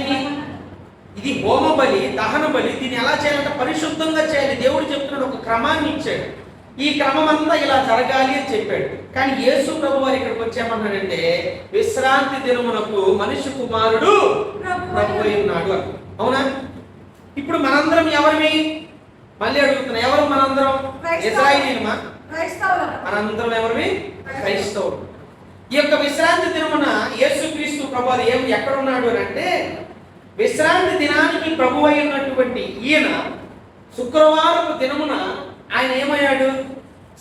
ఇది హోమ బలి, దహన బలి. దీన్ని ఎలా చేయాలంటే పరిశుద్ధంగా చేయాలి. దేవుడు చెప్తున్నాడు, ఒక క్రమాన్ని ఇచ్చాడు. ఈ క్రమం అంతా ఇలా జరగాలి అని చెప్పాడు. కానీ యేసు ప్రభు వారు ఇక్కడికి వచ్చామన్నాడంటే, విశ్రాంతి దినమునకు మనిషి కుమారుడు ప్రభు అయి ఉన్నాడు. అవునా? ఇప్పుడు మనందరం ఎవరిమి? మళ్ళీ అడుగుతున్నా, ఎవరు మనందరం? ఇశ్రాయేలీయులమా? మనందరం ఎవరిమి? క్రైస్తవులు. ఈ యొక్క విశ్రాంతి దినమున యేసుక్రీస్తు ప్రభువారు ఎక్కడ ఉన్నాడు అని అంటే, విశ్రాంతి దినానికి ప్రభు అయి ఉన్నటువంటి ఈయన శుక్రవారపు దినమున ఆయన ఏమయ్యాడు?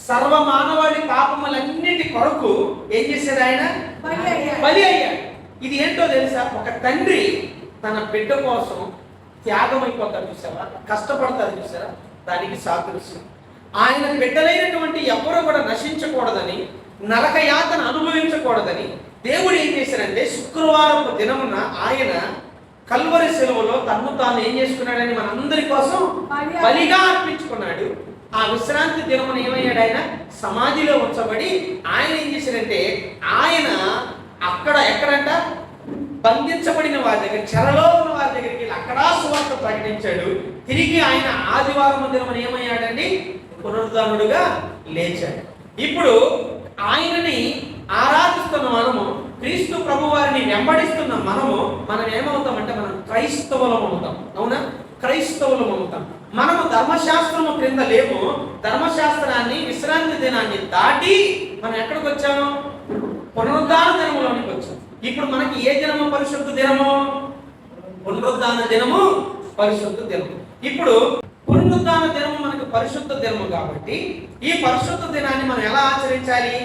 సర్వ మానవాళి పాపములన్నిటి కొరకు ఏం చేశాడు? ఆయన బలి అయ్యాడు. ఇది ఏంటో తెలుసా? ఒక తండ్రి తన బిడ్డ కోసం త్యాగం అయిపోతాడు చూసారా, కష్టపడతారు చూసారా, దానికి సాదృశ్యం. ఆయన బిడ్డలైనటువంటి ఎవరు కూడా నశించకూడదని, నరక యాతన అనుభవించకూడదని దేవుడు ఏం చేశారంటే శుక్రవారపు దినమున ఆయన కల్వరి శిలువలో తన్ను తాను ఏం చేసుకున్నాడని మనందరి కోసం బలిగా అర్పించుకున్నాడు. ఆ విశ్రాంతి దినమున ఏమయ్యాడు? ఆయన సమాధిలో ఉంచబడి ఆయన ఏం చేశాడంటే ఆయన అక్కడ ఎక్కడంట బంధించబడిన వారి దగ్గర, చెరలో ఉన్న వారి దగ్గరికి అక్కడ సువార్త ప్రకటించాడు. తిరిగి ఆయన ఆదివారం దినమున ఏమయ్యాడండి? పునరుద్ధానుడుగా లేచాడు. ఇప్పుడు ఆయనని ఆరాధిస్తున్న మనము, క్రీస్తు ప్రభు వారిని వెంబడిస్తున్న మనం ఏమవుతామంటే మనం క్రైస్తవులం అవుతాం. అవునా? క్రైస్తవులం అవుతాం. మనము ధర్మశాస్త్రము క్రింద లేము. ధర్మశాస్త్రాన్ని, విశ్రాంతి దినాన్ని దాటి మనం ఎక్కడికి వచ్చాము? పునరుద్ధాన దినములోనికి వచ్చాం. ఇప్పుడు మనకి ఏ దినము పరిశుద్ధ దినము? పునరుద్ధాన దినము పరిశుద్ధ దినము. ఇప్పుడు పునరుద్ధాన దినము మనకు పరిశుద్ధ దినము కాబట్టి ఈ పరిశుద్ధ దినాన్ని మనం ఎలా ఆచరించాలి?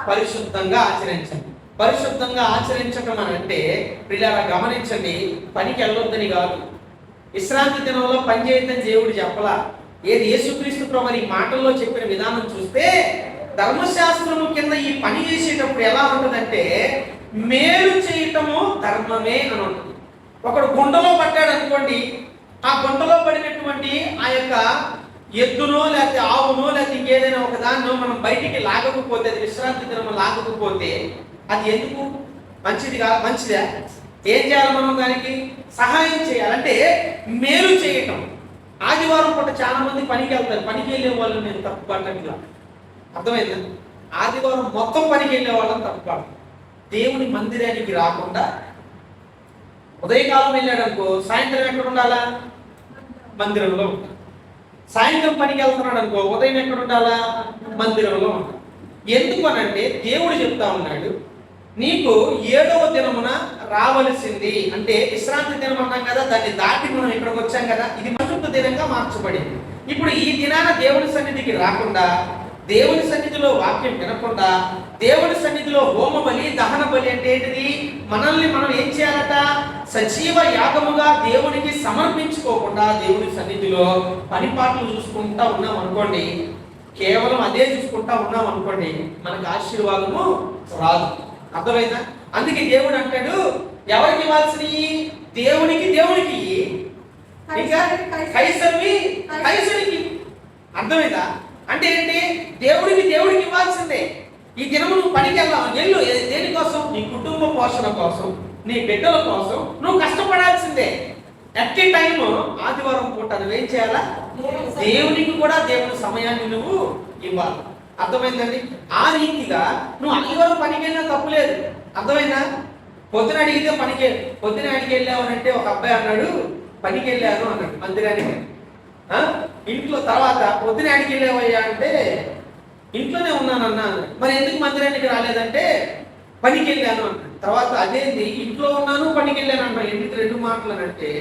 పరిశుద్ధంగా ఆచరించాలి. పరిశుద్ధంగా ఆచరించడం అని అంటే పిల్లల గమనించండి, పనికి వెళ్ళొద్దని కాదు. విశ్రాంతి దినంలో పని చేయొద్దని దేవుడు చెప్పలా. ఏది యేసుక్రీస్తు ప్రభువు ఈ మాటల్లో చెప్పిన విధానం చూస్తే ధర్మశాస్త్రము కింద ఈ పని చేసేటప్పుడు ఎలా ఉంటుందంటే మేలు చేయటము ధర్మమే అని ఉంటుంది. ఒకడు గుంటలో పడ్డాడు అనుకోండి, ఆ గుంటలో పడినటువంటి ఆ యొక్క ఎద్దునో లేకపోతే ఆవునో లేకపోతే ఇంకేదైనా ఒక దాన్నో మనం బయటికి లాగకపోతే, అది విశ్రాంతి దినం లాగకపోతే అది ఎందుకు మంచిదా? ఏం చేయాలి? మనం దానికి సహాయం చేయాలంటే మేలు చేయటం. ఆదివారం పూట చాలా మంది పనికి వెళ్తారు. పనికి వెళ్ళే వాళ్ళు నేను తప్పు పట్టట్లా, అర్థమైందా? ఆదివారం మొత్తం పనికి వెళ్ళే వాళ్ళని తప్పు పడతాం. దేవుని మందిరానికి రాకుండా ఉదయకాలం వెళ్ళాడు అనుకో, సాయంత్రం ఎక్కడ ఉండాలా? మందిరంలో ఉంటాడు. సాయంత్రం పనికి వెళ్తున్నాడు అనుకో, ఉదయం ఎక్కడ ఉండాలా? మందిరంలో ఉంటాడు. ఎందుకు అనంటే దేవుడు చెప్తా ఉన్నాడు, నీకు 7వ దినమున రావలసింది. అంటే విశ్రాంతి దినం అన్నాం కదా, దాన్ని దాటి మనం ఇక్కడికి వచ్చాం కదా, ఇది పరిశుద్ధ దినంగా మార్చబడింది. ఇప్పుడు ఈ దినాన దేవుని సన్నిధికి రాకుండా, దేవుని సన్నిధిలో వాక్యం వినకుండా, దేవుని సన్నిధిలో హోమ బలి దహన బలి అంటే ఏంటిది? మనల్ని మనం ఏం చేయాలట? సజీవ యాగముగా దేవునికి సమర్పించుకోకుండా దేవుని సన్నిధిలో పనిపాట్లు చూసుకుంటా ఉన్నాం అనుకోండి, కేవలం అదే చూసుకుంటా ఉన్నాం అనుకోండి, మనకు ఆశీర్వాదము రాదు. అర్థమైందా? అందుకే దేవుడు అంటాడు, ఎవరికి ఇవ్వాల్సినవి? దేవునికి ఇంకా కైసరికి. అర్థమైందా? అంటే ఏంటి? దేవుడికి ఇవ్వాల్సిందే. ఈ దినము నువ్వు పనికి వెళ్ళు. దేనికోసం? నీ కుటుంబ పోషణ కోసం, నీ బిడ్డల కోసం నువ్వు కష్టపడాల్సిందే. ఎట్ ఏ టైం ఆదివారం పూట నువ్వేం చేయాలా? దేవునికి కూడా దేవుని సమయాన్ని నువ్వు ఇవ్వాలి. అర్థమైందండి? ఆ రీతిగా నువ్వు ఆదివారం పనికి వెళ్ళినా తప్పులేదు. అర్థమైందా? పొద్దున అడిగితే పొద్దున అడిగి వెళ్ళావనంటే ఒక అబ్బాయి అన్నాడు, పనికి వెళ్ళాను అన్నాడు మందిరానికి. ఇంట్లో తర్వాత పొద్దున అడిగి వెళ్ళావయ్యా అంటే ఇంట్లోనే ఉన్నానన్నా అన్నాడు. మరి ఎందుకు మందిరానికి రాలేదంటే పనికి వెళ్ళాను అన్నాడు. తర్వాత అదేంటి, ఇంట్లో ఉన్నాను పనికి వెళ్ళాను అన్నాడు. ఎందుకు 2 మాటలు అంటే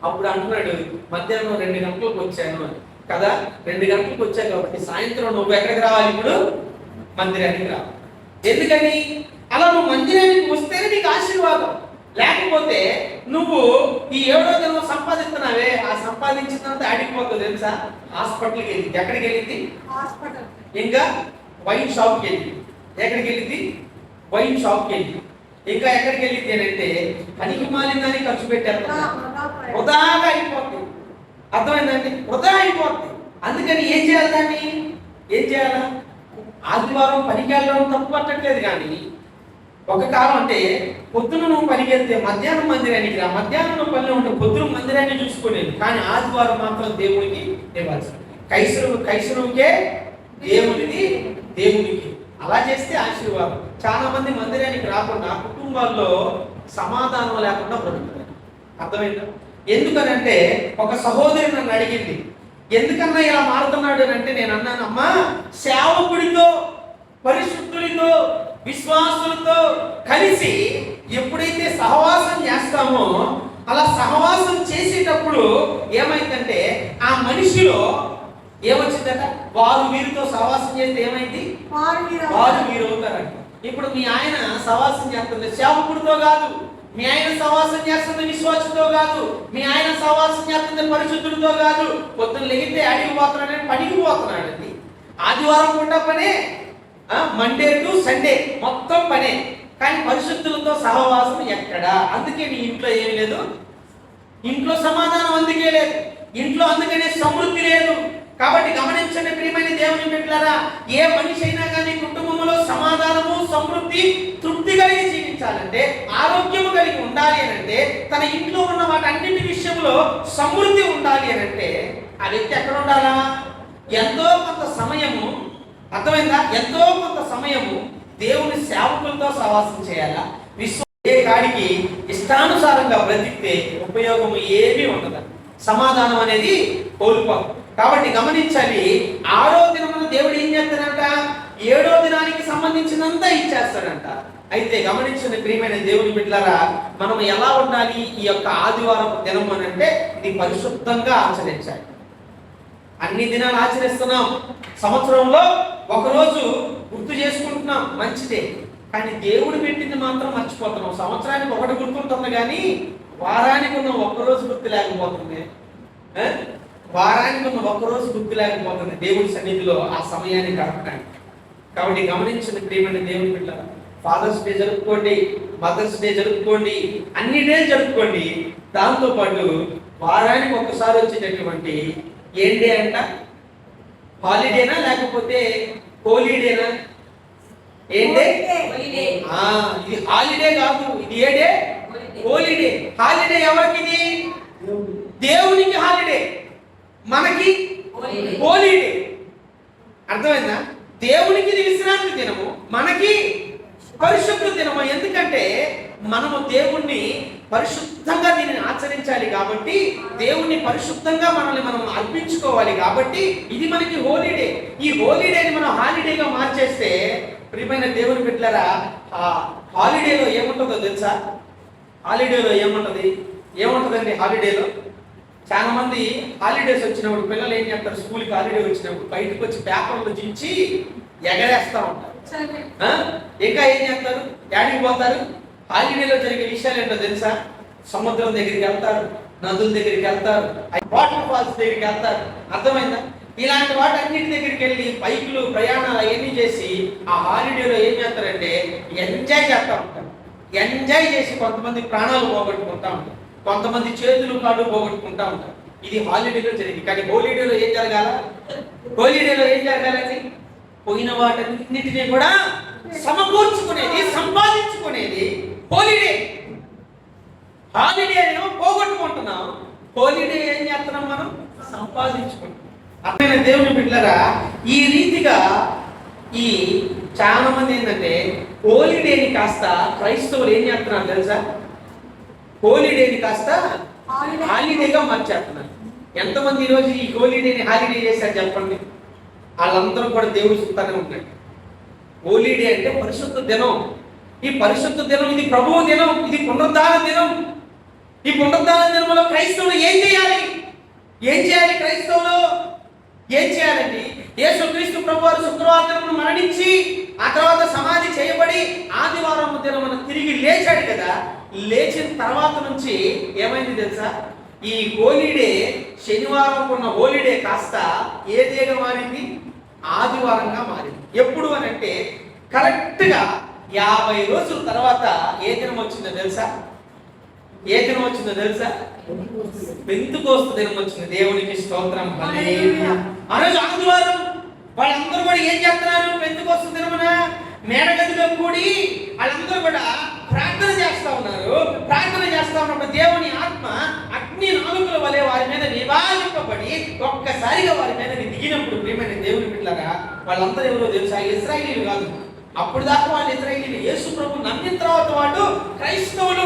అప్పుడు అంటున్నాడు, మధ్యాహ్నం 2 గంటలకు వచ్చాను అని కదా. 2 గంటలకు వచ్చావు కాబట్టి సాయంత్రం నువ్వు ఎక్కడికి రావాలి? ఇప్పుడు మందిరానికి రావాలి. ఎందుకని? అలా నువ్వు మందిరానికి వస్తేనే నీకు ఆశీర్వాదం. లేకపోతే నువ్వు ఈ 7వ దినం సంపాదిస్తున్నావే, ఆ సంపాదించినంత ఆడిపోతుంది తెలుసా? హాస్పిటల్కి వెళ్ళింది. ఎక్కడికి వెళ్ళింది? ఇంకా వైన్ షాప్కి వెళ్ళింది. ఎక్కడికి వెళ్ళింది? వైన్ షాప్కి వెళ్ళింది. ఇంకా ఎక్కడికి వెళ్ళింది అంటే పనికి మాలిందని ఖర్చు పెట్టారు, వృధాగా అయిపోతుంది. అర్థమైందండి? వృధా అయిపోతుంది. అందుకని ఏం చేయాలి? దాన్ని ఏం చేయాలా? ఆదివారం పనికి వెళ్ళడం తప్పు పట్టట్లేదు, కానీ ఒక కాలం అంటే పొద్దున నువ్వు పనికి వెళ్తే మధ్యాహ్నం మందిరానికి రా, మధ్యాహ్నం నువ్వు పనిలో ఉంటే పొద్దున మందిరాన్ని చూసుకునేది. కానీ ఆదివారం మాత్రం దేవునికి ఇవ్వాల్సింది. కైసరువుకే దేవునికి అలా చేస్తే ఆశీర్వాదం. చాలా మంది మందిరానికి రాకుండా కుటుంబాల్లో సమాధానం లేకుండా బ్రతుకుతారు. అర్థమైందా? ఎందుకనంటే ఒక సహోదరి నన్ను అడిగింది, ఎందుకన్నా ఇలా మారుతున్నాడు అని అంటే నేను అన్నాను, అమ్మా సేవకుడితో పరిశుద్ధులతో విశ్వాసులతో కలిసి ఎప్పుడైతే సహవాసం చేస్తామో అలా సహవాసం చేసేటప్పుడు ఏమైందంటే ఆ మనిషిలో ఏమొచ్చిందట? వారు వీరితో సహవాసం చేస్తే ఏమైంది? వారు వీరు అవుతారంట. ఇప్పుడు మీ ఆయన సహవాసం చేస్తుంది సేవకుడితో కాదు, మీ ఆయన సహవాసం చేస్తుంది విశ్వాసంతో కాదు, మీ ఆయన సహవాసం చేస్తుంది పరిశుద్ధులతో కాదు. పొద్దున్న లెగితే అడిగి పోతున్నాడని పనికి పోతున్నాడండి. ఆదివారం పూట పనే, మండే టు సండే మొత్తం పనే. కానీ పరిశుద్ధులతో సహవాసం ఎక్కడా? అందుకే నీ ఇంట్లో ఏం లేదు, ఇంట్లో సమాధానం అందుకే లేదు, ఇంట్లో అందుకనే సమృద్ధి లేదు. కాబట్టి గమనించండి ప్రియమైన దేవుని బిడ్డలారా, ఏ మనిషి అయినా కానీ కుటుంబంలో సమాధానము సమృద్ధి తృప్తి కలిగి జీవించాలంటే, ఆరోగ్యము కలిగి ఉండాలి అని అంటే, తన ఇంట్లో ఉన్న వాటన్నిటి విషయంలో సమృద్ధి ఉండాలి అని అంటే ఆ వ్యక్తి ఎక్కడ ఉండాలా? ఎంతో కొంత సమయము, అర్థమైందా? ఎంతో కొంత సమయము దేవుని సేవకులతో సహవాసం చేయాలా. ఏ కాడికి ఇష్టానుసారంగా బ్రతికితే ఉపయోగం ఏమీ ఉండదు, సమాధానం అనేది కోల్పోదు. కాబట్టి గమనించాలి, 6వ దినమున దేవుడు ఏం చేస్తాడంట? ఏడో దినానికి సంబంధించినంతా ఇచ్చేస్తాడంట. అయితే గమనించిన ప్రియమైన దేవుని బిడ్డలారా, మనం ఎలా ఉండాలి ఈ యొక్క ఆదివారం దినం అని అంటే ఇది పరిశుద్ధంగా ఆచరించాలి. అన్ని దినాలు ఆచరిస్తున్నాం, సంవత్సరంలో ఒకరోజు గుర్తు చేసుకుంటున్నాం, మంచిదే. కానీ దేవుడు పెట్టింది మాత్రం మర్చిపోతున్నాం. సంవత్సరానికి ఒకటి గుర్తుంటుంది కానీ వారానికి ఉన్న ఒక్కరోజు గుర్తు లేకపోతుంది. వారానికి ఉన్న ఒక్కరోజు గుర్తు లేకపోతుంది దేవుడి సన్నిధిలో ఆ సమయాన్ని గడపడానికి. కాబట్టి గమనించిన ప్రియమైన దేవుని బిడ్డ, ఫాదర్స్ డే జరుపుకోండి, మదర్స్ డే జరుపుకోండి, అన్ని డేలు జరుపుకోండి. దాంతోపాటు వారానికి ఒక్కసారి వచ్చేటటువంటి ఏం డే అంట? హాలిడేనా లేకపోతే హోలీడేనా? ఏంటే ఇది హాలిడే కాదు, ఇది ఏ డే? హోలీడే. హాలిడే ఎవరికి? ఇది దేవునికి హాలిడే, మనకి హోలీడే. అర్థమైందా? దేవునికి ఇది విశ్రాంతి దినము, మనకి పరిశుద్ధ దినము. ఎందుకంటే మనము దేవుణ్ణి పరిశుద్ధంగా దీనిని ఆచరించాలి కాబట్టి, దేవుణ్ణి పరిశుద్ధంగా మనల్ని మనం అర్పించుకోవాలి కాబట్టి ఇది మనకి హోలీడే. ఈ హోలీడేని మనం హాలిడేగా మార్చేస్తే ప్రియమైన దేవుని బిడ్డలారా, ఆ హాలిడేలో ఏముంటుందో తెలుసా? హాలిడేలో ఏముంటుందండి? హాలిడేలో చాలా మంది హాలిడేస్ వచ్చినప్పుడు పిల్లలు ఏం చేస్తారు? స్కూల్కి హాలిడే వచ్చినప్పుడు బయటకు వచ్చి పేపర్లు దించి ఎగరేస్తూ ఉంటారు. ఇంకా ఏం చేస్తారు? డాడీకి పోతారు. హాలిడేలో జరిగే విషయాలు ఏంటో తెలుసా? సముద్రం దగ్గరికి వెళ్తారు, నదుల దగ్గరికి వెళ్తారు, వాటర్ ఫాల్స్ దగ్గరికి వెళ్తారు. అర్థమైందా? ఇలాంటి వాటన్నిటి దగ్గరికి వెళ్ళి బైకులు ప్రయాణాలు అవన్నీ చేసి ఆ హాలిడేలో ఏం చేస్తారంటే ఎంజాయ్ చేస్తూ ఉంటారు. ఎంజాయ్ చేసి కొంతమంది ప్రాణాలు పోగొట్టుకుంటా ఉంటారు, కొంతమంది చేతులు కాళ్ళు పోగొట్టుకుంటా ఉంటారు. ఇది హాలిడేలో జరిగింది. కానీ హోలీడేలో ఏం జరగాల? హోలీడేలో ఏం జరగాలండి? పోయిన వాటన్నిటినీ కూడా సమకూర్చుకునేది, సంపాదించుకునేది హోలీడే. హాలిడే ఏమో పోగొట్టుకుంటున్నాం, హోలీడే ఏం చేస్తున్నాం? మనం సంపాదించుకుంటున్నాం. అట్లనే దేవుని బిడ్డలారా, ఈ రీతిగా ఈ చాలా మంది ఏంటంటే హోలీడేని కాస్త క్రైస్తవులు ఏం చేస్తున్నారు తెలుసా? హోలీడేని కాస్త హాలిడేగా మార్చేస్తున్నారు. ఎంతమంది ఈరోజు ఈ హోలీడేని హాలిడే చేశారు చెప్పండి? వాళ్ళందరూ కూడా దేవుడు చూస్తానే ఉంటాడు. హోలీడే అంటే పరిశుద్ధ దినం. ఈ పరిశుద్ధ దినం, ఇది ప్రభువు దినం, ఇది పునరుద్ధాన దినం. ఈ పునరుద్ధాన దినంలో క్రైస్తవులు ఏం చేయాలి? క్రైస్తవులు ఏం చేయాలండి? యేసుక్రీస్తు ప్రభువారు శుక్రవారం దినమున మరణించి ఆ తర్వాత సమాధి చేయబడి ఆదివారం దినమున తిరిగి లేచాడు కదా. లేచిన తర్వాత నుంచి ఏమైంది తెలుసా? ఈ హోలీడే, శనివారం ఉన్న హోలీడే కాస్త ఏ డేగా మారింది? ఆదివారంగా మారింది. ఎప్పుడు అని అంటే కరెక్ట్గా 50 రోజుల తర్వాత ఏ దినం వచ్చిందో తెలుసా? పెంతెకోస్తు దినం వచ్చింది. దేవునికి స్తోత్రం. ఆ రోజు ఆదివారం వాళ్ళందరూ కూడా ఏం చేస్తున్నారు? పెంతెకోస్తు దినమున మేడగదిలో కూడి వాళ్ళందరూ కూడా ప్రార్థన చేస్తా ఉన్నారు. ప్రార్థన చేస్తా ఉన్నప్పుడు దేవుని ఆత్మ అగ్ని నాలుకల వలె వారి మీద నివారింపబడి ఒక్కసారిగా వారి మీద దిగినప్పుడు ప్రియమైన దేవుని బిడ్డలారా, వాళ్ళందరూ ఎవరో తెలుసా? ఇశ్రాయేలీయులు కాదు. అప్పుడు దాకా వాళ్ళు ఇశ్రాయేలీయులు. యేసు ప్రభు నమ్మిన తర్వాత వాళ్ళు క్రైస్తవులు.